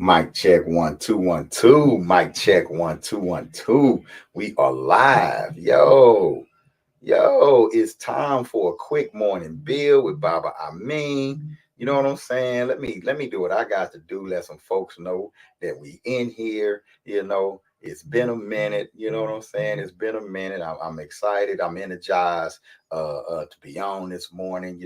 Mic check 1 2 1 2. Mic check 1 2 1 2. We are live. Yo, it's time for a quick morning bill with Baba Amin. You know what I'm saying? Let me do what I got to do. Let some folks know that we in here. It's been a minute. You know what I'm saying? It's been a minute. I'm excited. I'm energized to be on this morning.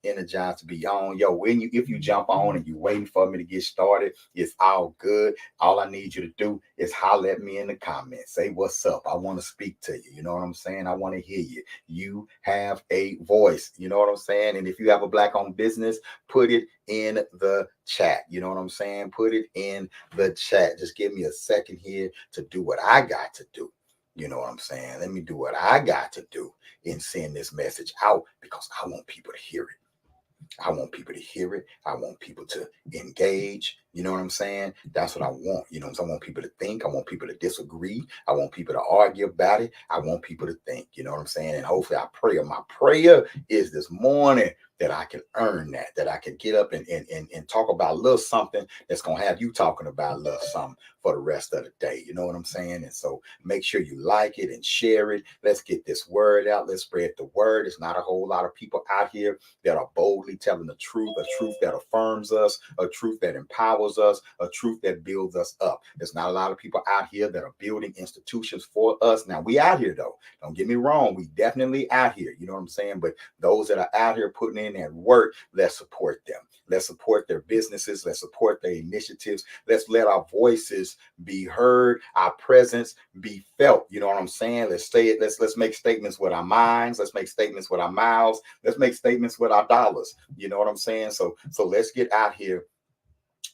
Energized to be on. Yo, if you jump on and you waiting for me to get started, it's all good. All I need you to do is holler at me in the comments. Say what's up. I want to speak to you. You know what I'm saying? I want to hear you. You have a voice. You know what I'm saying? And if you have a black-owned business, put it in the chat. You know what I'm saying? Put it in the chat. Just give me a second here to do what I got to do. You know what I'm saying? Let me do what I got to do and send this message out because I want people to hear it. I want people to hear it. I want people to engage. You know what I'm saying? That's what I want. I want people to think. I want people to disagree. I want people to argue about it. I want people to think. You know what I'm saying? And hopefully my prayer is this morning that I can earn that I can get up and talk about a little something that's going to have you talking about a little something for the rest of the day. You know what I'm saying? And so make sure you like it and share it. Let's get this word out. Let's spread the word. There's not a whole lot of people out here that are boldly telling the truth, a truth that affirms us, a truth that empowers us, a truth that builds us up. There's not a lot of people out here that are building institutions for us. Now, we out here, though. Don't get me wrong. We definitely out here. You know what I'm saying? But those that are out here putting in that work, let's support them. Let's support their businesses. Let's support their initiatives. Let's let our voices be heard, our presence be felt. You know what I'm saying? Let's say it. Let's make statements with our minds. Let's make statements with our mouths. Let's make statements with our dollars. You know what I'm saying? So let's get out here.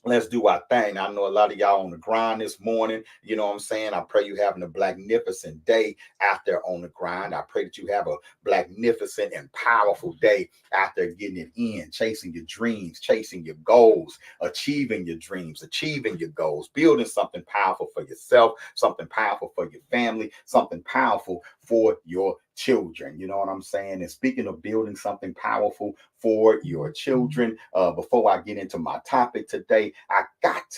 Let's do our thing. I know a lot of y'all on the grind this morning. You know what I'm saying? I pray you having a magnificent day out there on the grind. I pray that you have a magnificent and powerful day out there getting it in, chasing your dreams, chasing your goals, achieving your dreams, achieving your goals, building something powerful for yourself, something powerful for your family, something powerful for your children. You know what I'm saying? And speaking of building something powerful for your children, before I get into my topic today, I got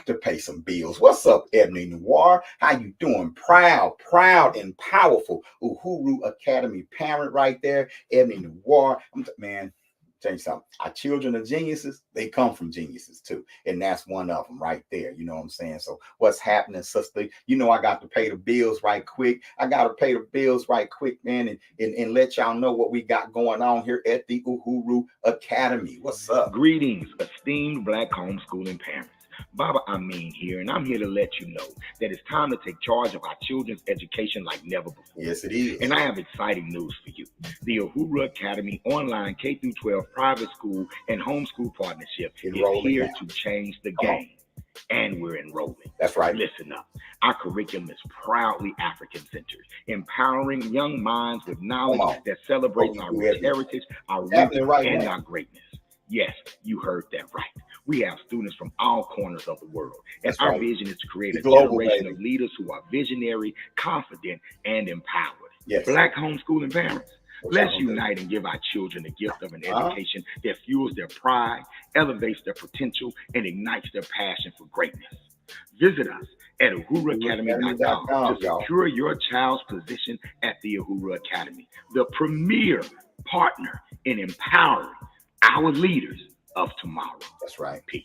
to pay some bills. What's up, Ebony Noir? How you doing? Proud and powerful Uhuru Academy parent right there, Ebony Noir. Man, tell you something. Our children are geniuses. They come from geniuses too, and that's one of them right there. You know what I'm saying? So what's happening, sister? I got to pay the bills right quick. Man, and let y'all know what we got going on here at the Uhuru Academy. What's up? Greetings, esteemed Black homeschooling parents. Baba Amin here, and I'm here to let you know that it's time to take charge of our children's education like never before. Yes, it is. And I have exciting news for you. The Uhuru Academy online K-12 private school and homeschool partnership is here to change the game. And we're enrolling. That's right. Listen up. Our curriculum is proudly African-centered, empowering young minds with knowledge that celebrates our rich heritage, our roots, and our greatness. Yes, you heard that right. We have students from all corners of the world, and our vision is to create a generation of leaders who are visionary, confident, and empowered. Yes. Black homeschooling parents, let's unite and give our children the gift of an education that fuels their pride, elevates their potential, and ignites their passion for greatness. Visit us at uhuruacademy.com to secure your child's position at the Uhuru Academy, the premier partner in empowering our leaders of tomorrow. That's right. Peace.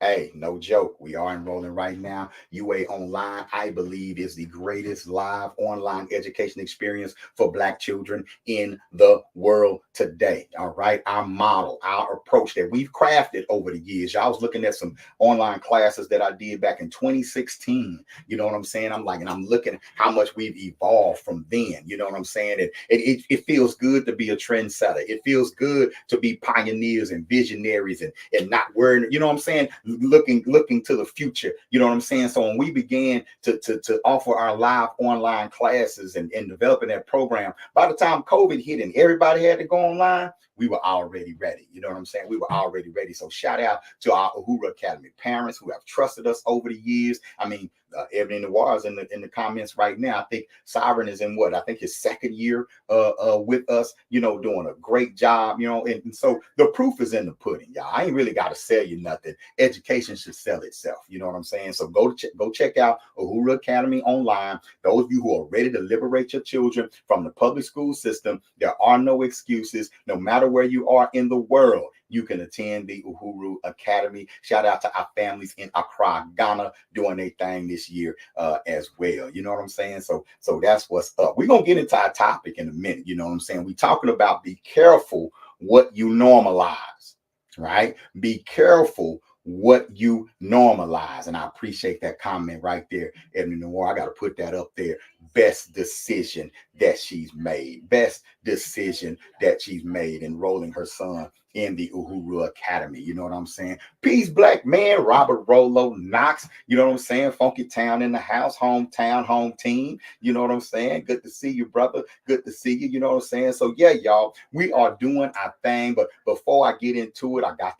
Hey, no joke. We are enrolling right now. UA Online, I believe, is the greatest live online education experience for Black children in the world today. All right. Our model, our approach that we've crafted over the years. I was looking at some online classes that I did back in 2016. You know what I'm saying? I'm looking at how much we've evolved from then. You know what I'm saying? It feels good to be a trendsetter. It feels good to be pioneers and visionaries and not worrying, you know what I'm saying? Looking to the future. You know what I'm saying? So when we began to offer our live online classes and developing that program, by the time COVID hit and everybody had to go online, we were already ready. You know what I'm saying? We were already ready. So shout out to our Uhuru Academy parents who have trusted us over the years. I mean, Ebony Noir is in the comments right now. I think Sovereign is in what? I think his second year with us, you know, doing a great job, you know, and so the proof is in the pudding, y'all. I ain't really got to sell you nothing. Education should sell itself. You know what I'm saying? So go check out Uhuru Academy online. Those of you who are ready to liberate your children from the public school system, there are no excuses. No matter where you are in the world, you can attend the Uhuru Academy. Shout out to our families in Accra, Ghana, doing their thing this year as well. You know what I'm saying? So that's what's up. We're going to get into our topic in a minute. You know what I'm saying? We're talking about be careful what you normalize, right? Be careful what you normalize. And I appreciate that comment right there, Ebony Noir. I got to put that up there. Best decision that she's made. Best decision that she's made, enrolling her son in the Uhuru Academy. You know what I'm saying? Peace, black man. Robert Rolo Knox. You know what I'm saying? Funky Town in the house. Hometown, home team. You know what I'm saying? Good to see you, brother. Good to see you. You know what I'm saying? So yeah, y'all, we are doing our thing. But before I get into it, I got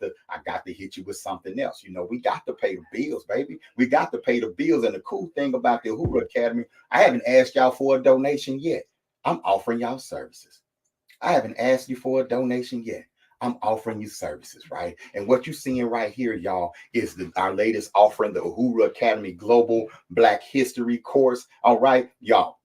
to hit you with something else. You know, we got to pay the bills, baby. We got to pay the bills. And the cool thing about the Uhuru Academy, I haven't asked y'all for a donation yet. I'm offering y'all services. I haven't asked you for a donation yet. I'm offering you services, right? And what you're seeing right here, y'all, is our latest offering, the Uhuru Academy Global Black History course. All right, y'all,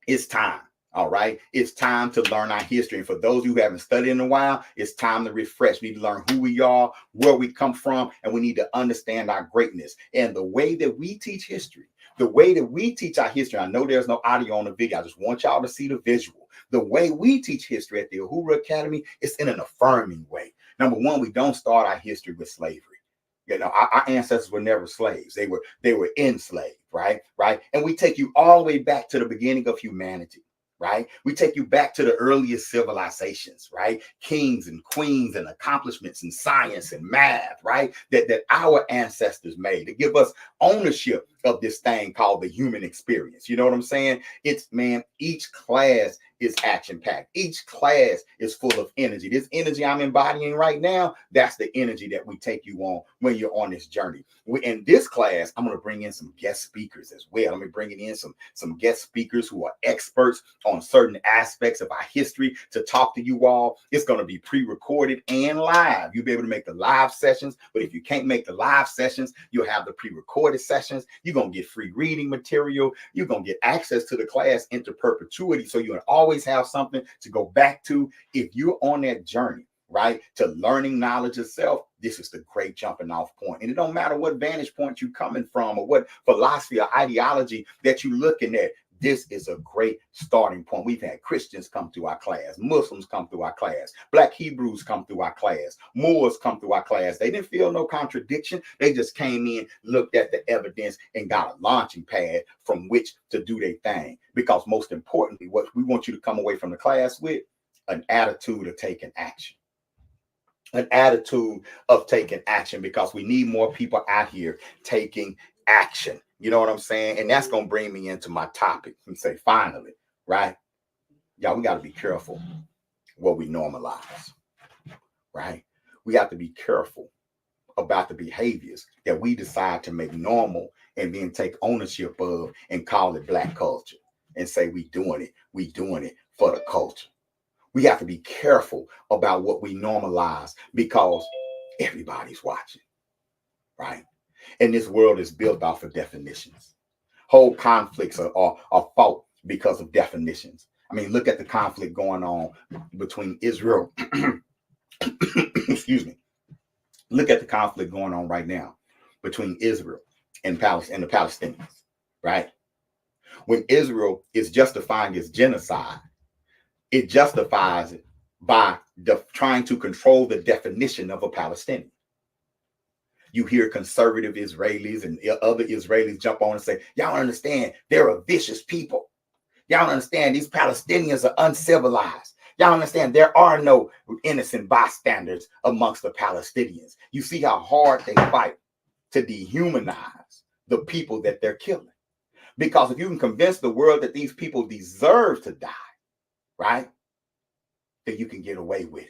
it's time. All right, it's time to learn our history. And for those who haven't studied in a while, it's time to refresh. We need to learn who we are, where we come from, and we need to understand our greatness. And the way that we teach history, the way that we teach our history, I know there's no audio on the video. I just want y'all to see the visual. The way we teach history at the Uhuru Academy is in an affirming way. Number one, we don't start our history with slavery. You know, our ancestors were never slaves. They were enslaved, right? And we take you all the way back to the beginning of humanity. Right? We take you back to the earliest civilizations, right? Kings and queens and accomplishments in science and math, right? That our ancestors made to give us ownership of this thing called the human experience. You know what I'm saying? It's, man, each class is action-packed. Each class is full of energy. This energy I'm embodying right now, that's the energy that we take you on when you're on this journey. In this class, I'm going to bring in some guest speakers as well. I'm going to bring in some guest speakers who are experts on certain aspects of our history to talk to you all. It's going to be pre-recorded and live. You'll be able to make the live sessions, but if you can't make the live sessions, you'll have the pre-recorded sessions. You're going to get free reading material. You're going to get access to the class into perpetuity, so you'll always have something to go back to if you're on that journey, right, to learning knowledge itself. This is the great jumping off point. And it don't matter what vantage point you're coming from or what philosophy or ideology that you're looking at. This is a great starting point. We've had Christians come through our class, Muslims come through our class, Black Hebrews come through our class, Moors come through our class. They didn't feel no contradiction. They just came in, looked at the evidence, and got a launching pad from which to do their thing. Because most importantly, what we want you to come away from the class with, an attitude of taking action. An attitude of taking action, because we need more people out here taking action. You know what I'm saying? And that's going to bring me into my topic. And say, finally, right? Y'all, we got to be careful what we normalize, right? We have to be careful about the behaviors that we decide to make normal and then take ownership of and call it Black culture and say we doing it for the culture. We have to be careful about what we normalize because everybody's watching, right? And this world is built off of definitions. Whole conflicts are fought because of definitions. I mean, look at the conflict going on between Israel. Excuse me. Look at the conflict going on right now between Israel and Palestine and the Palestinians, right? When Israel is justifying its genocide, it justifies it by trying to control the definition of a Palestinian. You hear conservative Israelis and other Israelis jump on and say, y'all understand, they're a vicious people. Y'all understand, these Palestinians are uncivilized. Y'all understand, there are no innocent bystanders amongst the Palestinians. You see how hard they fight to dehumanize the people that they're killing. Because if you can convince the world that these people deserve to die, right, then you can get away with it.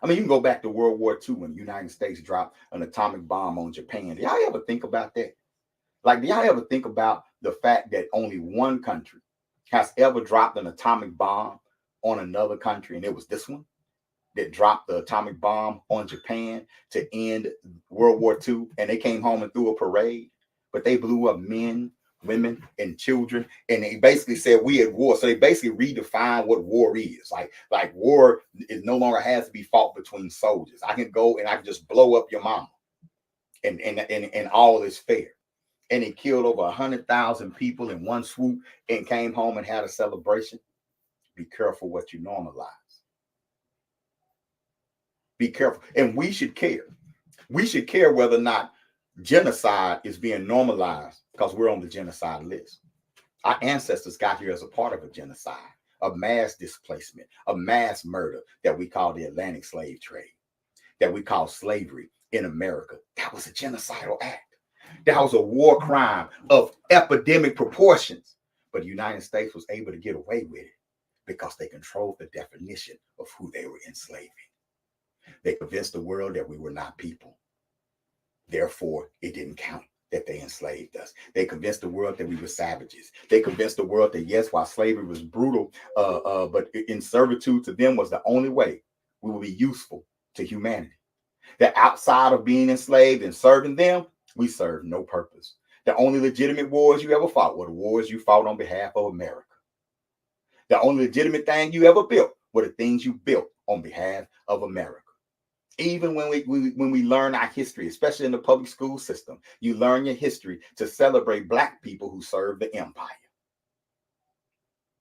I mean, you can go back to World War II when the United States dropped an atomic bomb on Japan. Do y'all ever think about that? Like, do y'all ever think about the fact that only one country has ever dropped an atomic bomb on another country, and it was this one that dropped the atomic bomb on Japan to end World War II, and they came home and threw a parade, but they blew up men, women, and children, and they basically said we at war. So they basically redefined what war is. Like war is no longer has to be fought between soldiers. I can go and I can just blow up your mama, and all is fair. And it killed over 100,000 people in one swoop and came home and had a celebration. Be careful what you normalize. Be careful. And we should care. We should care whether or not genocide is being normalized because we're on the genocide list. Our ancestors got here as a part of a genocide, a mass displacement, a mass murder that we call the Atlantic slave trade, that we call slavery in America. That was a genocidal act. That was a war crime of epidemic proportions. But the United States was able to get away with it because they controlled the definition of who they were enslaving. They convinced the world that we were not people. Therefore, it didn't count that they enslaved us. They convinced the world that we were savages. They convinced the world that, yes, while slavery was brutal, but in servitude to them was the only way we would be useful to humanity. That outside of being enslaved and serving them, we served no purpose. The only legitimate wars you ever fought were the wars you fought on behalf of America. The only legitimate thing you ever built were the things you built on behalf of America. Even when we learn our history, especially in the public school system, you learn your history to celebrate Black people who served the empire.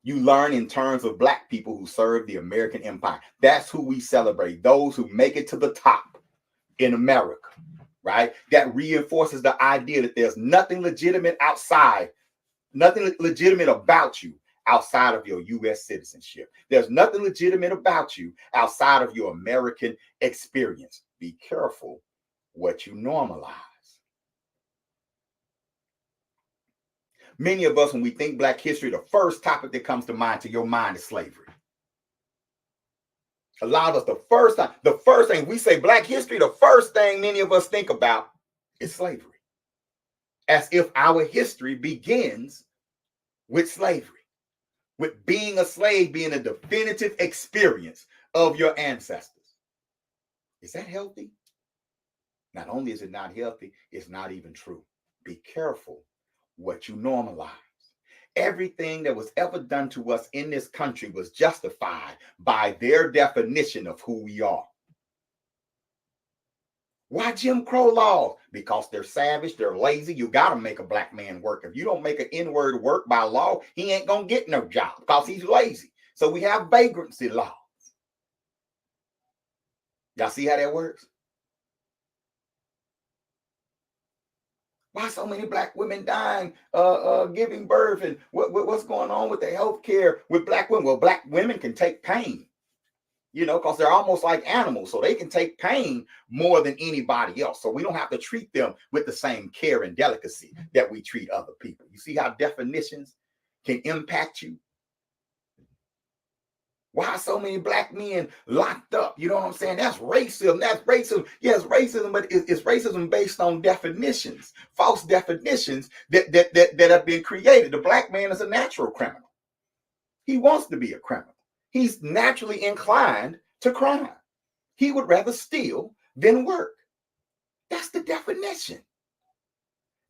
You learn in terms of Black people who served the American empire. That's who we celebrate, those who make it to the top in America, right? That reinforces the idea that there's nothing legitimate outside, nothing legitimate about you outside of your U.S. citizenship. There's nothing legitimate about you outside of your American experience. Be careful what you normalize. Many of us, when we think Black history, the first topic that comes to your mind is slavery. A lot of us, the first thing we say Black history, the first thing many of us think about is slavery. As if our history begins with slavery. With being a slave being a definitive experience of your ancestors. Is that healthy? Not only is it not healthy, it's not even true. Be careful what you normalize. Everything that was ever done to us in this country was justified by their definition of who we are. Why Jim Crow laws? Because they're savage, they're lazy. You got to make a Black man work. If you don't make an N-word work by law, he ain't going to get no job because he's lazy. So we have vagrancy laws. Y'all see how that works? Why so many Black women dying, giving birth, and what's going on with the health care with Black women? Well, Black women can take pain. Because they're almost like animals. So they can take pain more than anybody else. So we don't have to treat them with the same care and delicacy that we treat other people. You see how definitions can impact you? Why so many Black men locked up? You know what I'm saying? That's racism. That's racism. Yes, racism, but it's racism based on definitions, false definitions that have been created. The Black man is a natural criminal. He wants to be a criminal. He's naturally inclined to crime. He would rather steal than work. That's the definition.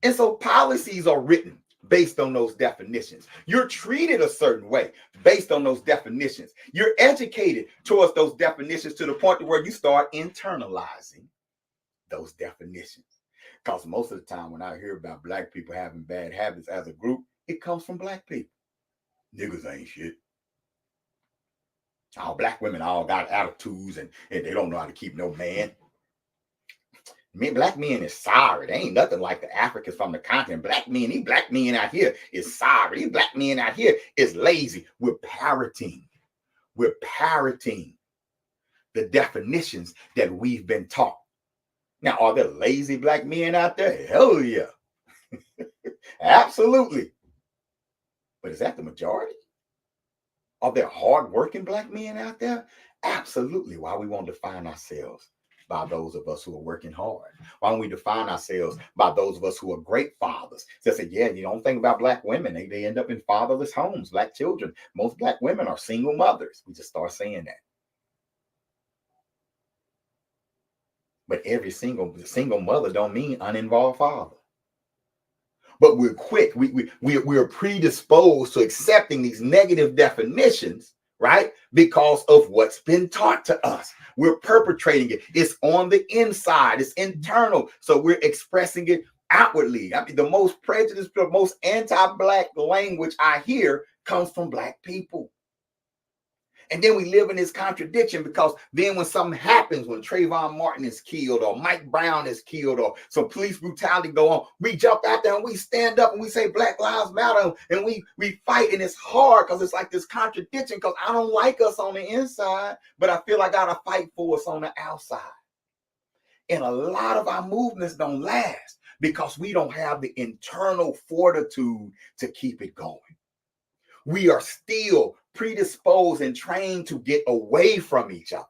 And so policies are written based on those definitions. You're treated a certain way based on those definitions. You're educated towards those definitions to the point where you start internalizing those definitions. Because most of the time when I hear about Black people having bad habits as a group, it comes from Black people. Niggas ain't shit. All Black women all got attitudes and they don't know how to keep no man. Black men is sorry. They ain't nothing like the Africans from the continent. These Black men out here is sorry. These Black men out here is lazy. We're parroting the definitions that we've been taught. Now, are there lazy Black men out there? Hell yeah. Absolutely. But is that the majority? Are there hardworking Black men out there? Absolutely. Why we won't define ourselves by those of us who are working hard? Why don't we define ourselves by those of us who are great fathers? So I said, yeah, you don't think about black women. They end up in fatherless homes, black children. Most black women are single mothers. We just start saying that. But every single mother don't mean uninvolved father. But we're quick. We're predisposed to accepting these negative definitions, right? Because of what's been taught to us. We're perpetrating it. It's on the inside. It's internal. So we're expressing it outwardly. I mean, the most prejudiced, the most anti-black language I hear comes from black people. And then we live in this contradiction, because then when something happens, when Trayvon Martin is killed or Mike Brown is killed or some police brutality go on, we jump out there and we stand up and we say Black Lives Matter, and we fight, and it's hard because it's like this contradiction, because I don't like us on the inside, but I feel like I gotta fight for us on the outside. And a lot of our movements don't last because we don't have the internal fortitude to keep it going. We are still predisposed and trained to get away from each other.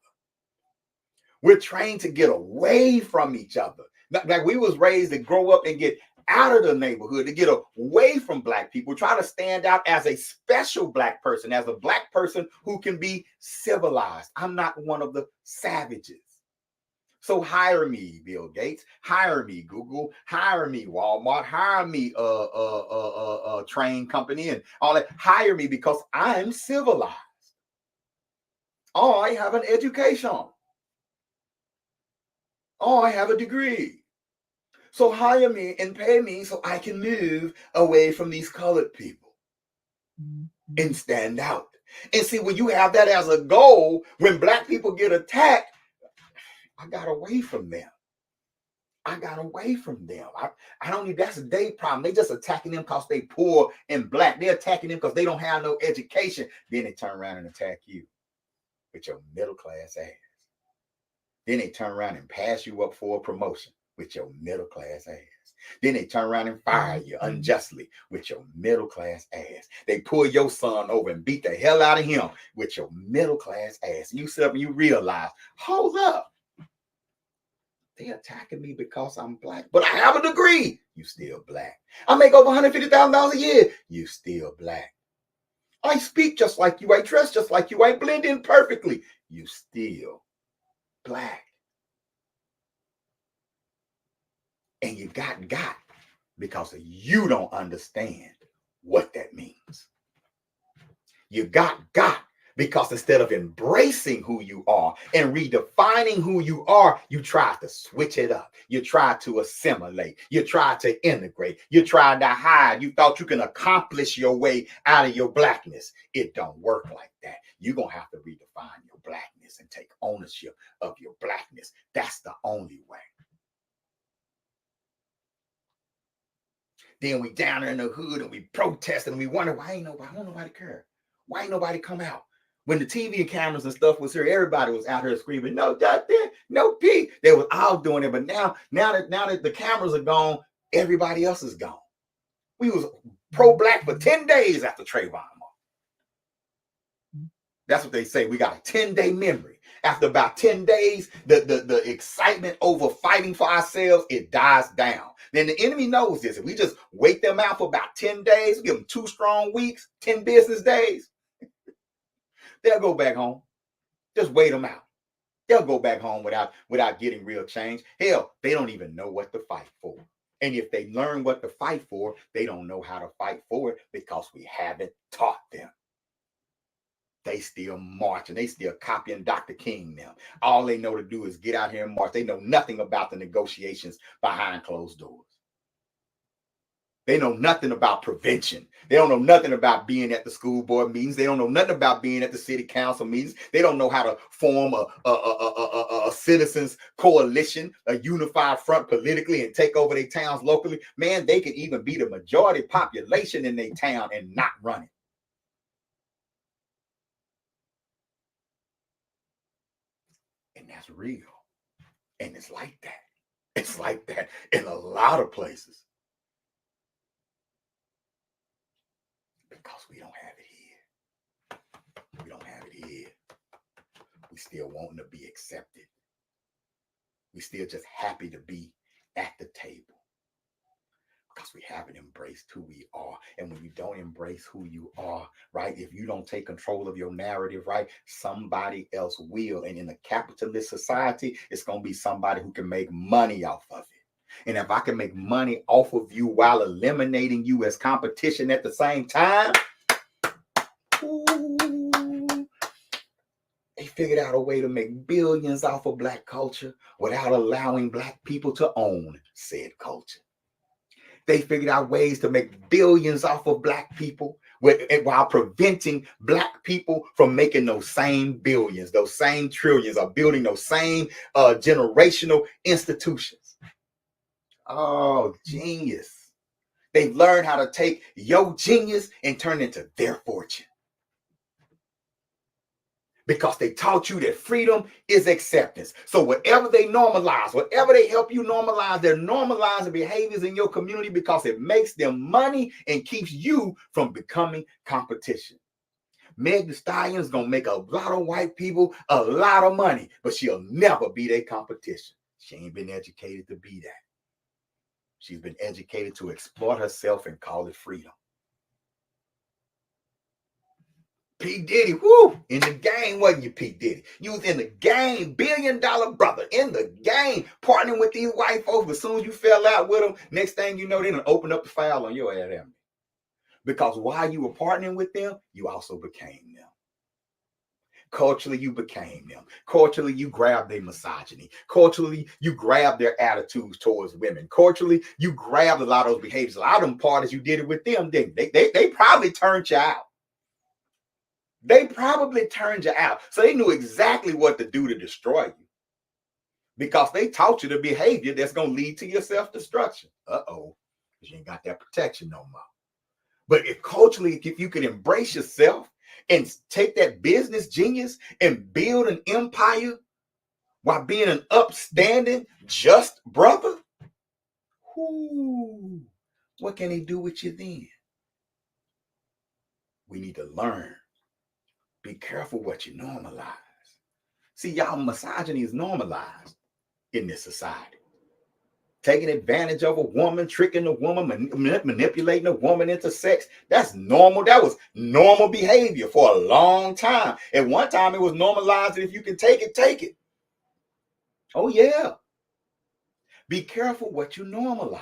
We're trained to get away from each other. Like we was raised to grow up and get out of the neighborhood, to get away from black people, try to stand out as a special black person, as a black person who can be civilized. I'm not one of the savages. So hire me, Bill Gates. Hire me, Google. Hire me, Walmart. Hire me, train company and all that. Hire me because I'm civilized. Oh, I have an education. Oh, I have a degree. So hire me and pay me so I can move away from these colored people and stand out. And see, when you have that as a goal, when black people get attacked, I got away from them. I got away from them. I don't need, that's a day problem. They just attacking them because they poor and black. They're attacking them because they don't have no education. Then they turn around and attack you with your middle class ass. Then they turn around and pass you up for a promotion with your middle class ass. Then they turn around and fire you unjustly with your middle class ass. They pull your son over and beat the hell out of him with your middle class ass. And you sit up and you realize, hold up. They attacking me because I'm black, but I have a degree. You still black. I make over $150,000 a year. You still black. I speak just like you. I dress just like you. I blend in perfectly. You still black. And you got because you don't understand what that means. You got because instead of embracing who you are and redefining who you are, you try to switch it up. You try to assimilate. You try to integrate. You try to hide. You thought you can accomplish your way out of your blackness. It don't work like that. You're going to have to redefine your blackness and take ownership of your blackness. That's the only way. Then we down there in the hood and we protest and we wonder why ain't nobody care. Why ain't nobody come out? When the TV cameras and stuff was here, everybody was out here screaming, no justice, no peace. They was all doing it, but now that the cameras are gone, everybody else is gone. We was pro-black for 10 days after Trayvon. That's what they say. We got a 10-day memory. After about 10 days, the excitement over fighting for ourselves, it dies down. Then the enemy knows this. If we just wait them out for about 10 days, give them 2 strong weeks, 10 business days, they'll go back home. Just wait them out. They'll go back home without getting real change. Hell, they don't even know what to fight for. And if they learn what to fight for, they don't know how to fight for it because we haven't taught them. They still marching. They still copying Dr. King now. All they know to do is get out here and march. They know nothing about the negotiations behind closed doors. They know nothing about prevention. They don't know nothing about being at the school board meetings. They don't know nothing about being at the city council meetings. They don't know how to form a citizens coalition, a unified front politically and take over their towns locally. Man, they could even be the majority population in their town and not run it. And that's real. And it's like that. It's like that in a lot of places. Because we don't have it here. We don't have it here. We still wanting to be accepted. We still just happy to be at the table because we haven't embraced who we are. And when you don't embrace who you are, right, if you don't take control of your narrative, right, somebody else will. And in a capitalist society, it's going to be somebody who can make money off of it. And if I can make money off of you while eliminating you as competition at the same time, ooh, they figured out a way to make billions off of Black culture without allowing Black people to own said culture. They figured out ways to make billions off of Black people while preventing Black people from making those same billions, those same trillions, or building those same generational institutions. Oh, genius. They've learned how to take your genius and turn it into their fortune. Because they taught you that freedom is acceptance. So whatever they normalize, whatever they help you normalize, they're normalizing behaviors in your community because it makes them money and keeps you from becoming competition. Meg Thee Stallion is going to make a lot of white people a lot of money, but she'll never be their competition. She ain't been educated to be that. She's been educated to exploit herself and call it freedom. P. Diddy, whoo, in the game, wasn't you, P. Diddy? You was in the game, $1 billion brother, in the game, partnering with these white folks, but as soon as you fell out with them, next thing you know, they done open up the file on your ass, haven't they? Because while you were partnering with them, you also became them. Culturally, you became them. Culturally, you grabbed their misogyny. Culturally, you grabbed their attitudes towards women. Culturally, you grabbed a lot of those behaviors. A lot of them parties, you did it with them, didn't they? They probably turned you out. They probably turned you out. So they knew exactly what to do to destroy you. Because they taught you the behavior that's going to lead to your self-destruction. Uh-oh. Because you ain't got that protection no more. But if culturally, if you could embrace yourself and take that business genius and build an empire while being an upstanding, just brother, what can they do with you then? We need to learn. Be careful what you normalize. See, y'all, misogyny is normalized in this society. Taking advantage of a woman, tricking a woman, manipulating a woman into sex. That's normal. That was normal behavior for a long time. At one time, it was normalized that if you can take it, take it. Oh, yeah. Be careful what you normalize,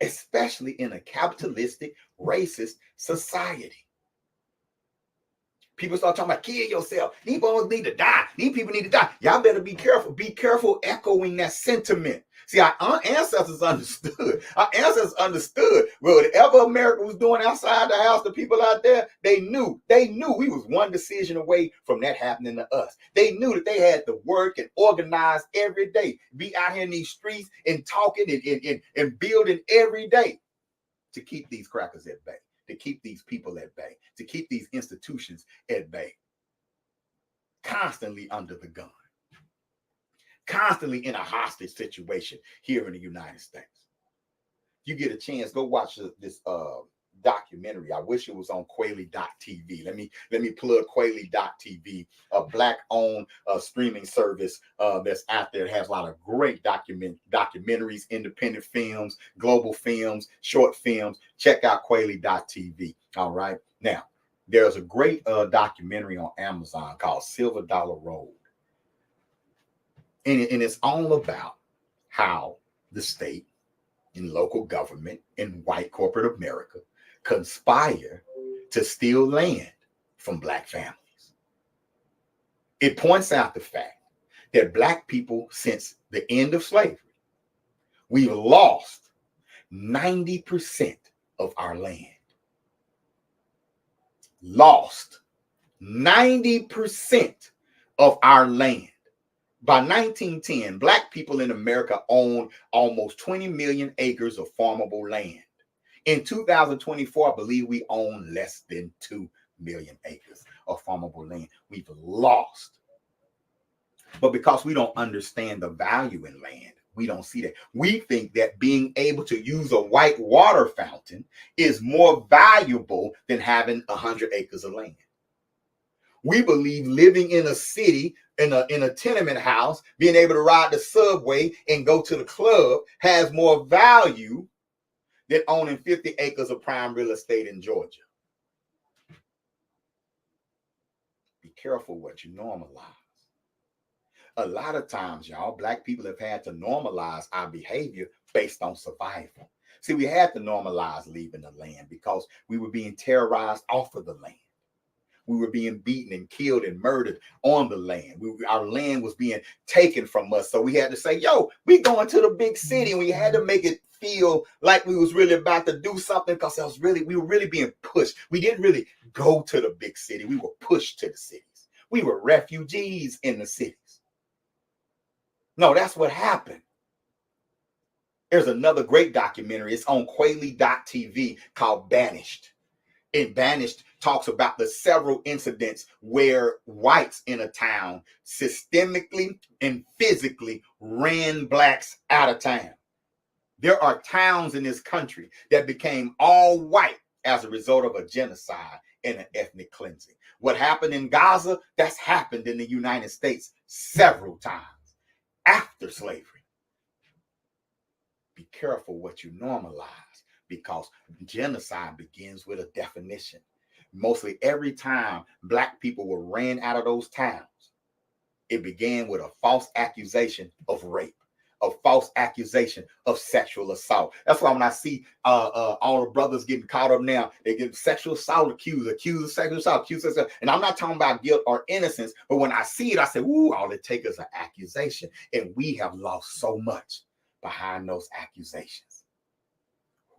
especially in a capitalistic, racist society. People start talking about kill yourself. These boys need to die. These people need to die. Y'all better be careful. Be careful echoing that sentiment. See, our ancestors understood. Our ancestors understood. Well, whatever America was doing outside the house, the people out there, they knew. They knew we was one decision away from that happening to us. They knew that they had to work and organize every day. Be out here in these streets and talking and building every day to keep these crackers at bay, to keep these people at bay, to keep these institutions at bay. Constantly under the gun. Constantly in a hostage situation here in the United States. You get a chance, go watch this documentary. I wish it was on Quayle.tv. Let me plug Quayle.tv, a Black-owned streaming service that's out there. It has a lot of great documentaries, independent films, global films, short films. Check out Quayle.tv. All right. Now, there's a great documentary on Amazon called Silver Dollar Road. And it's all about how the state and local government and white corporate America conspire to steal land from Black families. It points out the fact that Black people, since the end of slavery, we've lost 90% of our land. Lost 90% of our land. By 1910, Black people in America owned almost 20 million acres of farmable land. In 2024, I believe we own less than 2 million acres of farmable land. We've lost. But because we don't understand the value in land, we don't see that. We think that being able to use a white water fountain is more valuable than having 100 acres of land. We believe living in a city, in a tenement house, being able to ride the subway and go to the club has more value than owning 50 acres of prime real estate in Georgia. Be careful what you normalize. A lot of times, y'all, Black people have had to normalize our behavior based on survival. See, we had to normalize leaving the land because we were being terrorized off of the land. We were being beaten and killed and murdered on the land. Our land was being taken from us. So we had to say, yo, we going to the big city. And we had to make it feel like we was really about to do something because we were really being pushed. We didn't really go to the big city. We were pushed to the cities. We were refugees in the cities. No, that's what happened. There's another great documentary. It's on Quayle.tv called Banished. And Banished talks about the several incidents where whites in a town systemically and physically ran Blacks out of town. There are towns in this country that became all white as a result of a genocide and an ethnic cleansing. What happened in Gaza, that's happened in the United States several times after slavery. Be careful what you normalize, because genocide begins with a definition. Mostly every time Black people were ran out of those towns, it began with a false accusation of rape, a false accusation of sexual assault. That's why when I see all the brothers getting caught up now, they get sexual assault accused of sexual assault, accused of sexual, and I'm not talking about guilt or innocence, but when I see it, I say, ooh, all it takes is an accusation. And we have lost so much behind those accusations.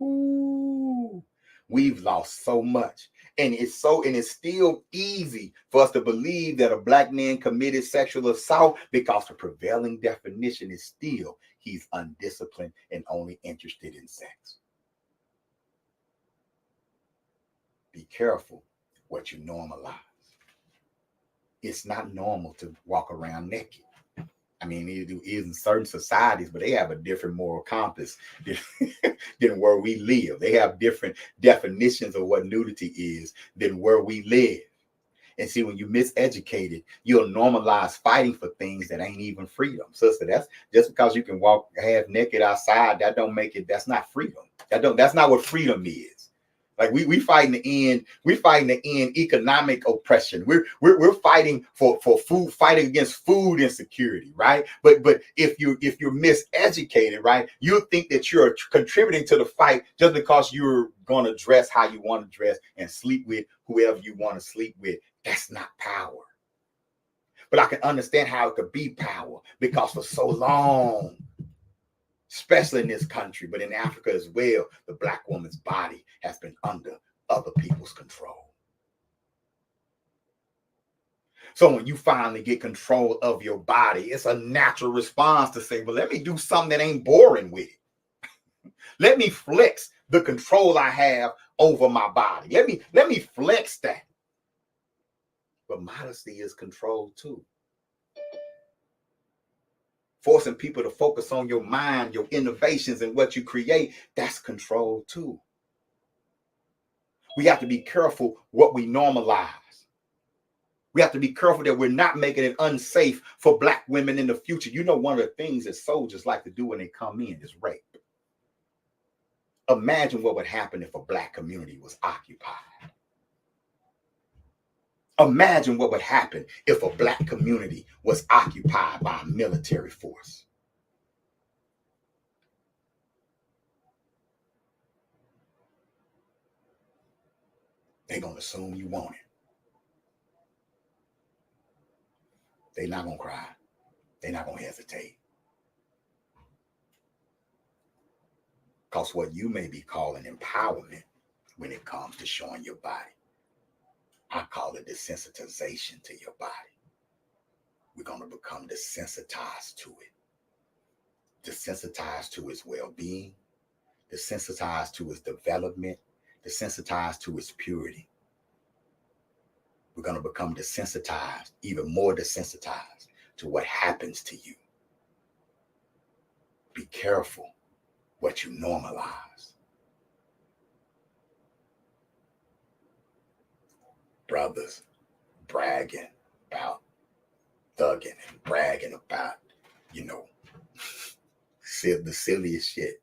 Ooh, we've lost so much. And it's still easy for us to believe that a Black man committed sexual assault because the prevailing definition is still he's undisciplined and only interested in sex. Be careful what you normalize. It's not normal to walk around naked. I mean, it is in certain societies, but they have a different moral compass than where we live. They have different definitions of what nudity is than where we live. And see, when you're miseducated, you'll normalize fighting for things that ain't even freedom. Sister, that's just because you can walk half naked outside, that don't make it, that's not freedom. That's not what freedom is. Like we fighting to end economic oppression. We're fighting for food, fighting against food insecurity, right? But if you're miseducated, right, you think that you're contributing to the fight just because you're gonna dress how you want to dress and sleep with whoever you want to sleep with. That's not power. But I can understand how it could be power, because for so long, especially in this country, but in Africa as well, the Black woman's body has been under other people's control. So when you finally get control of your body, it's a natural response to say, well, let me do something that ain't boring with it. Let me flex the control I have over my body. Let me flex that. But modesty is control too. Forcing people to focus on your mind, your innovations, and what you create, that's control too. We have to be careful what we normalize. We have to be careful that we're not making it unsafe for Black women in the future. You know, one of the things that soldiers like to do when they come in is rape. Imagine what would happen if a Black community was occupied. Imagine what would happen if a Black community was occupied by a military force. They're going to assume you want it. They're not going to cry. They're not going to hesitate. Because what you may be calling empowerment when it comes to showing your body, I call it desensitization to your body. We're going to become desensitized to it. Desensitized to its well-being, desensitized to its development, desensitized to its purity. We're going to become desensitized, even more desensitized to what happens to you. Be careful what you normalize. Brothers, bragging about thugging and bragging about, the silliest shit.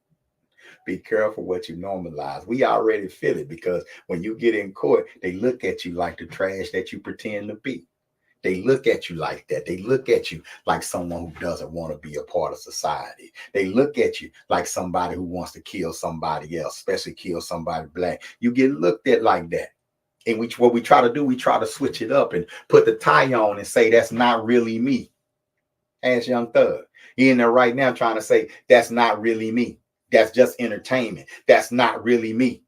Be careful what you normalize. We already feel it because when you get in court, they look at you like the trash that you pretend to be. They look at you like that. They look at you like someone who doesn't want to be a part of society. They look at you like somebody who wants to kill somebody else, especially kill somebody black. You get looked at like that. And what we try to do, we try to switch it up and put the tie on and say, that's not really me. Ask Young Thug. He in there right now trying to say, that's not really me. That's just entertainment. That's not really me.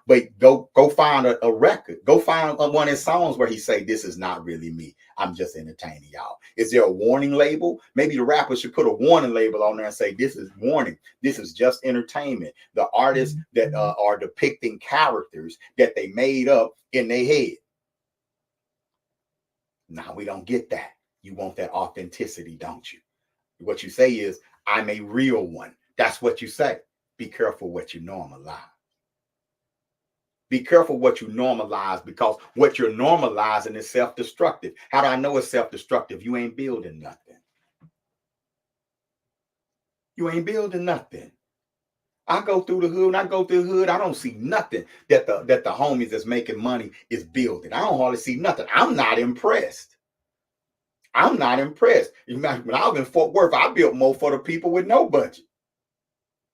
But go find a record. Go find one of his songs where he say, this is not really me. I'm just entertaining y'all. Is there a warning label? Maybe the rapper should put a warning label on there and say, this is warning. This is just entertainment. The artists that are depicting characters that they made up in their head. Now we don't get that. You want that authenticity, don't you? What you say is, I'm a real one. That's what you say. Be careful what you normalize. Be careful what you normalize, because what you're normalizing is self-destructive. How do I know it's self-destructive? You ain't building nothing. You ain't building nothing. I go through the hood. I don't see nothing that the homies that's making money is building. I don't hardly see nothing. I'm not impressed. When I was in Fort Worth, I built more for the people with no budget.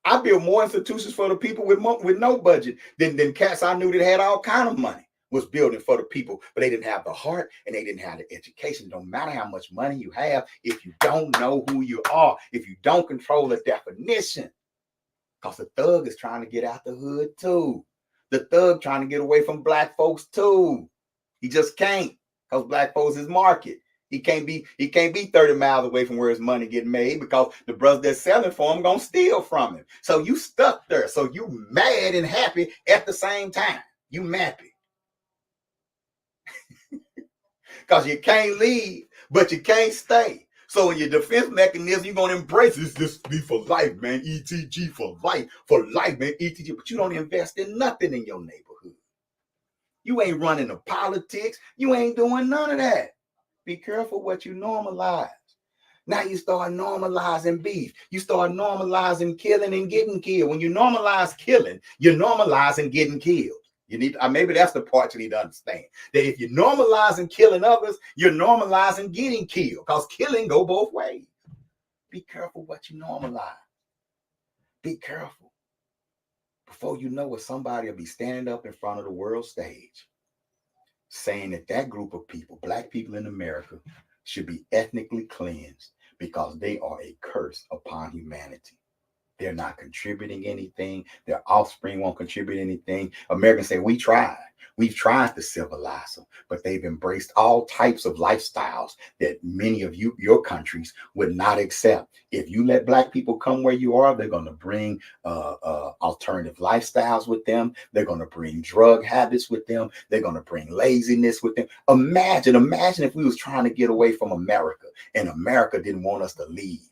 I built more institutions for the people with no budget than cats I knew that had all kind of money was building for the people, but they didn't have the heart and they didn't have the education. Don't matter how much money you have if you don't know who you are, if you don't control the definition. Because the thug is trying to get out the hood too. The thug trying to get away from black folks too. He just can't, because black folks is market. He can't be 30 miles away from where his money getting made, because the brothers that's selling for him gonna steal from him. So you stuck there. So you mad and happy at the same time. You mappy. Because you can't leave, but you can't stay. So in your defense mechanism, you're gonna embrace this be for life, man. ETG for life, man. ETG, but you don't invest in nothing in your neighborhood. You ain't running the politics. You ain't doing none of that. Be careful what you normalize. Now you start normalizing beef. You start normalizing killing and getting killed. When you normalize killing, you're normalizing getting killed. Maybe that's the part you need to understand. That if you're normalizing killing others, you're normalizing getting killed, because killing go both ways. Be careful what you normalize. Be careful. Before you know it, somebody will be standing up in front of the world stage saying that group of people, black people in America, should be ethnically cleansed because they are a curse upon humanity. They're not contributing anything. Their offspring won't contribute anything. Americans say, we tried. We've tried to civilize them, but they've embraced all types of lifestyles that many of your countries would not accept. If you let black people come where you are, they're going to bring alternative lifestyles with them. They're going to bring drug habits with them. They're going to bring laziness with them. Imagine if we was trying to get away from America and America didn't want us to leave.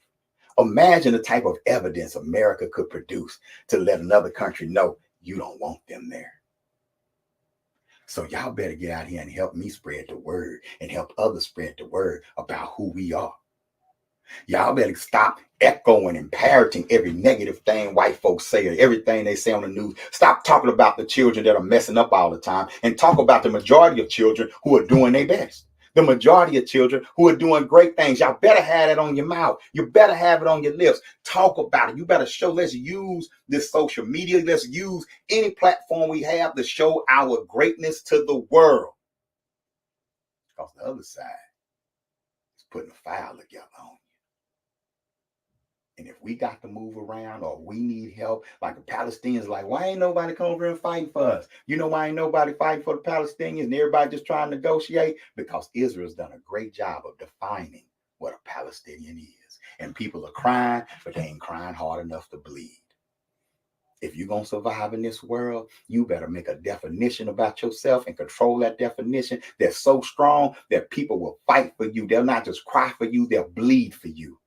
Imagine the type of evidence America could produce to let another country know you don't want them there. So y'all better get out here and help me spread the word and help others spread the word about who we are. Y'all better stop echoing and parroting every negative thing white folks say or everything they say on the news. Stop talking about the children that are messing up all the time and talk about the majority of children who are doing their best. The majority of children who are doing great things. Y'all better have it on your mouth. You better have it on your lips. Talk about it. You better show. Let's use this social media. Let's use any platform we have to show our greatness to the world. Because the other side is putting a file together on you. And if we got to move around or we need help, like the Palestinians, like, why ain't nobody come over and fighting for us? You know why ain't nobody fighting for the Palestinians and everybody just trying to negotiate? Because Israel's done a great job of defining what a Palestinian is. And people are crying, but they ain't crying hard enough to bleed. If you're going to survive in this world, you better make a definition about yourself and control that definition that's so strong that people will fight for you. They'll not just cry for you, they'll bleed for you.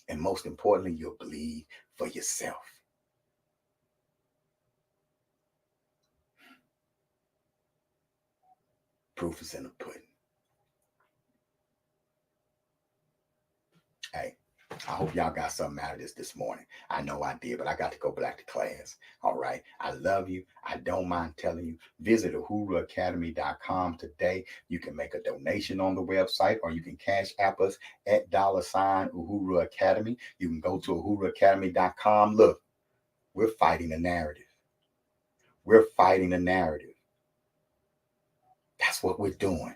And most importantly, you'll bleed for yourself. Proof is in the pudding. Hey, I hope y'all got something out of this morning. I know I did, but I got to go back to class. All right. I love you. I don't mind telling you. Visit uhuruacademy.com today. You can make a donation on the website, or you can cash app us at $Uhuru Academy. You can go to uhuruacademy.com. Look, we're fighting the narrative. We're fighting the narrative. That's what we're doing.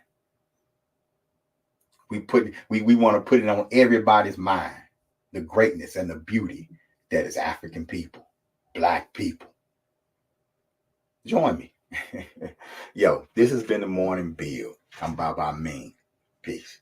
We want to put it on everybody's mind, the greatness and the beauty that is African people, Black people. Join me. Yo, this has been the Morning Bill. I'm Baba Amin. Peace.